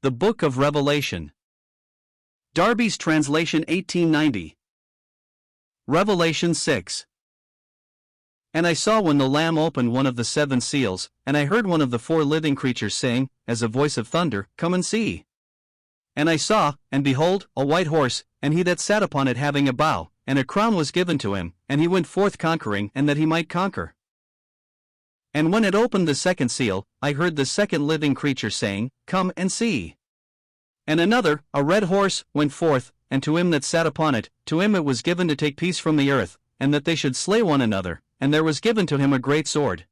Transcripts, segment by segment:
The Book of Revelation. Darby's translation 1890. Revelation 6. And I saw when the Lamb opened one of the 7 seals, and I heard one of the 4 living creatures saying, as a voice of thunder, Come and see. And I saw, and behold, a white horse, and he that sat upon it having a bow, and a crown was given to him, and he went forth conquering, and that he might conquer. And when it opened the 2nd seal, I heard the 2nd living creature saying, Come and see. And another, a red horse, went forth, and to him that sat upon it, to him it was given to take peace from the earth, and that they should slay one another, and there was given to him a great sword.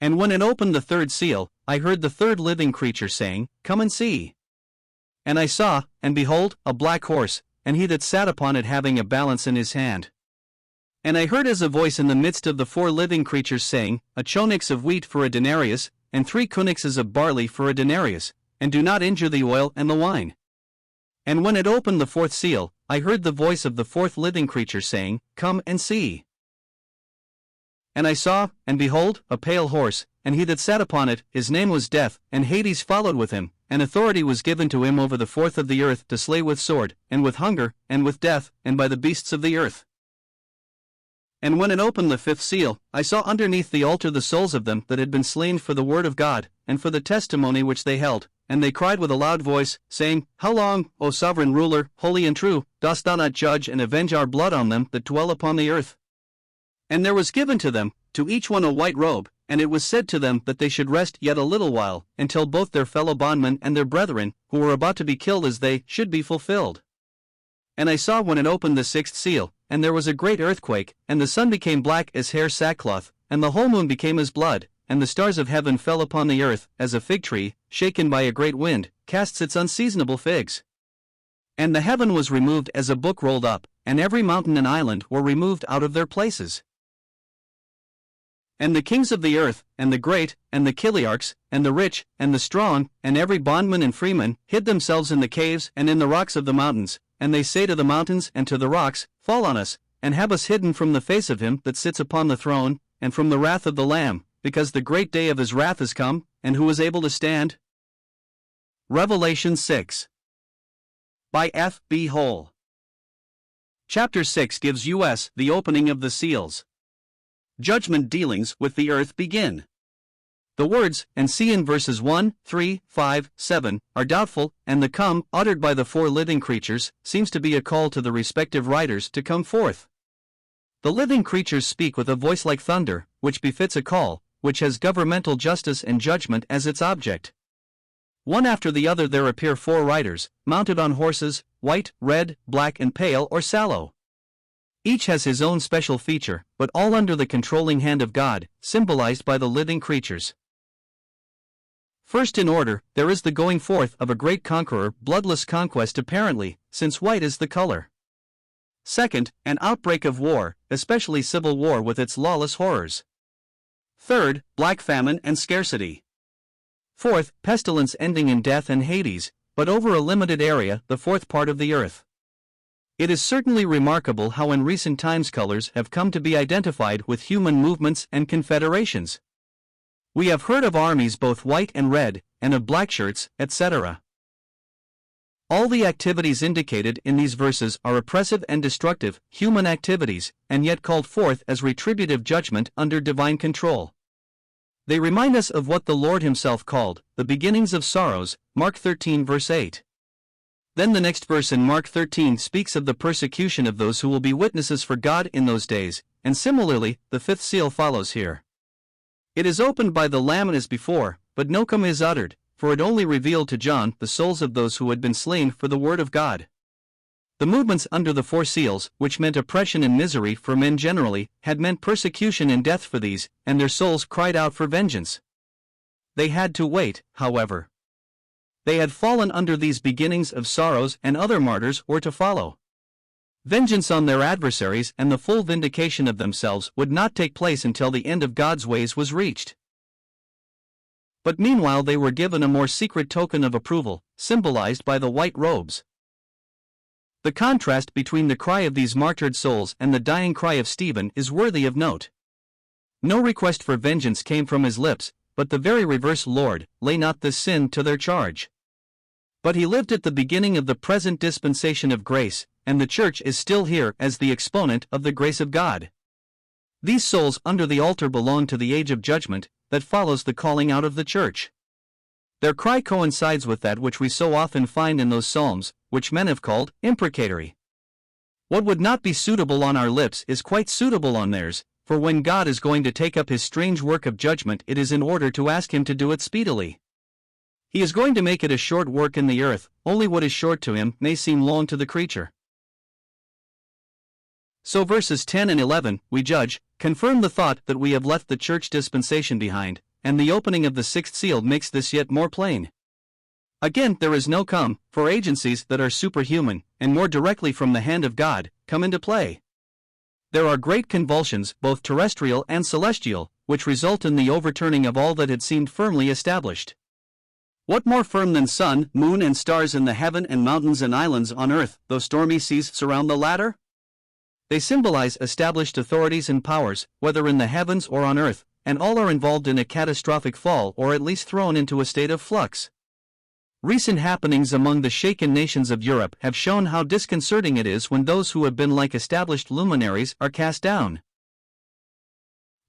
And when it opened the 3rd seal, I heard the 3rd living creature saying, Come and see. And I saw, and behold, a black horse, and he that sat upon it having a balance in his hand. And I heard as a voice in the midst of the 4 living creatures saying, A chonix of wheat for a denarius, and 3 chonixes of barley for a denarius, and do not injure the oil and the wine. And when it opened the 4th seal, I heard the voice of the 4th living creature saying, Come and see. And I saw, and behold, a pale horse, and he that sat upon it, his name was Death, and Hades followed with him, and authority was given to him over the 4th of the earth to slay with sword, and with hunger, and with death, and by the beasts of the earth. And when it opened the 5th seal, I saw underneath the altar the souls of them that had been slain for the word of God, and for the testimony which they held, and they cried with a loud voice, saying, How long, O sovereign ruler, holy and true, dost thou not judge and avenge our blood on them that dwell upon the earth? And there was given to them, to each one a white robe, and it was said to them that they should rest yet a little while, until both their fellow bondmen and their brethren, who were about to be killed as they, should be fulfilled. And I saw when it opened the 6th seal, and there was a great earthquake, and the sun became black as hair sackcloth, and the whole moon became as blood, and the stars of heaven fell upon the earth, as a fig tree, shaken by a great wind, casts its unseasonable figs. And the heaven was removed as a book rolled up, and every mountain and island were removed out of their places. And the kings of the earth, and the great, and the chiliarchs, and the rich, and the strong, and every bondman and freeman, hid themselves in the caves and in the rocks of the mountains, and they say to the mountains and to the rocks, Fall on us, and have us hidden from the face of him that sits upon the throne, and from the wrath of the Lamb, because the great day of his wrath is come, and who is able to stand? Revelation 6. By F. B. Hole. Chapter 6 gives us the opening of the seals. Judgment dealings with the earth begin. The words, and see in verses 1, 3, 5, 7, are doubtful, and the come, uttered by the 4 living creatures, seems to be a call to the respective writers to come forth. The living creatures speak with a voice like thunder, which befits a call, which has governmental justice and judgment as its object. One after the other there appear 4 riders, mounted on horses, white, red, black and pale or sallow. Each has his own special feature, but all under the controlling hand of God, symbolized by the living creatures. First in order, there is the going forth of a great conqueror, bloodless conquest apparently, since white is the color. Second, an outbreak of war, especially civil war with its lawless horrors. Third, black famine and scarcity. Fourth, pestilence ending in death and Hades, but over a limited area, the 4th part of the earth. It is certainly remarkable how in recent times colors have come to be identified with human movements and confederations. We have heard of armies both white and red, and of black shirts, etc. All the activities indicated in these verses are oppressive and destructive, human activities, and yet called forth as retributive judgment under divine control. They remind us of what the Lord himself called, the beginnings of sorrows, Mark 13 verse 8. Then the next verse in Mark 13 speaks of the persecution of those who will be witnesses for God in those days, and similarly, the 5th seal follows here. It is opened by the Lamb as before, but no come is uttered, for it only revealed to John the souls of those who had been slain for the word of God. The movements under the 4 seals, which meant oppression and misery for men generally, had meant persecution and death for these, and their souls cried out for vengeance. They had to wait, however. They had fallen under these beginnings of sorrows, and other martyrs were to follow. Vengeance on their adversaries and the full vindication of themselves would not take place until the end of God's ways was reached. But meanwhile they were given a more secret token of approval, symbolized by the white robes. The contrast between the cry of these martyred souls and the dying cry of Stephen is worthy of note. No request for vengeance came from his lips, but the very reverse: Lord, lay not this sin to their charge. But he lived at the beginning of the present dispensation of grace, and the church is still here as the exponent of the grace of God. These souls under the altar belong to the age of judgment that follows the calling out of the church. Their cry coincides with that which we so often find in those psalms, which men have called imprecatory. What would not be suitable on our lips is quite suitable on theirs, for when God is going to take up his strange work of judgment, it is in order to ask him to do it speedily. He is going to make it a short work in the earth, only what is short to him may seem long to the creature. So verses 10 and 11, we judge, confirm the thought that we have left the church dispensation behind, and the opening of the sixth seal makes this yet more plain. Again, there is no come, for agencies that are superhuman, and more directly from the hand of God, come into play. There are great convulsions, both terrestrial and celestial, which result in the overturning of all that had seemed firmly established. What more firm than sun, moon, and stars in the heaven, and mountains and islands on earth, though stormy seas surround the latter? They symbolize established authorities and powers, whether in the heavens or on earth, and all are involved in a catastrophic fall or at least thrown into a state of flux. Recent happenings among the shaken nations of Europe have shown how disconcerting it is when those who have been like established luminaries are cast down.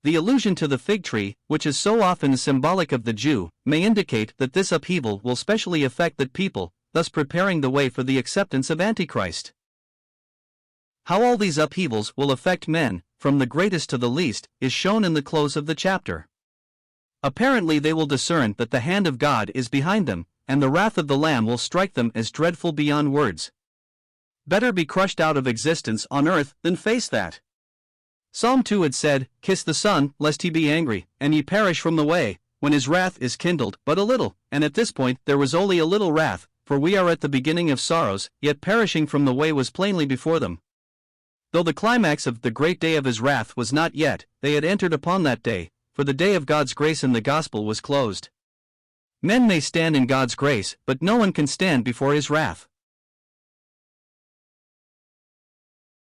The allusion to the fig tree, which is so often symbolic of the Jew, may indicate that this upheaval will specially affect that people, thus preparing the way for the acceptance of Antichrist. How all these upheavals will affect men, from the greatest to the least, is shown in the close of the chapter. Apparently they will discern that the hand of God is behind them, and the wrath of the Lamb will strike them as dreadful beyond words. Better be crushed out of existence on earth than face that. Psalm 2 had said, "Kiss the Son, lest he be angry, and ye perish from the way, when his wrath is kindled but a little," and at this point there was only a little wrath, for we are at the beginning of sorrows, yet perishing from the way was plainly before them. Though the climax of the great day of his wrath was not yet, they had entered upon that day, for the day of God's grace in the gospel was closed. Men may stand in God's grace, but no one can stand before his wrath.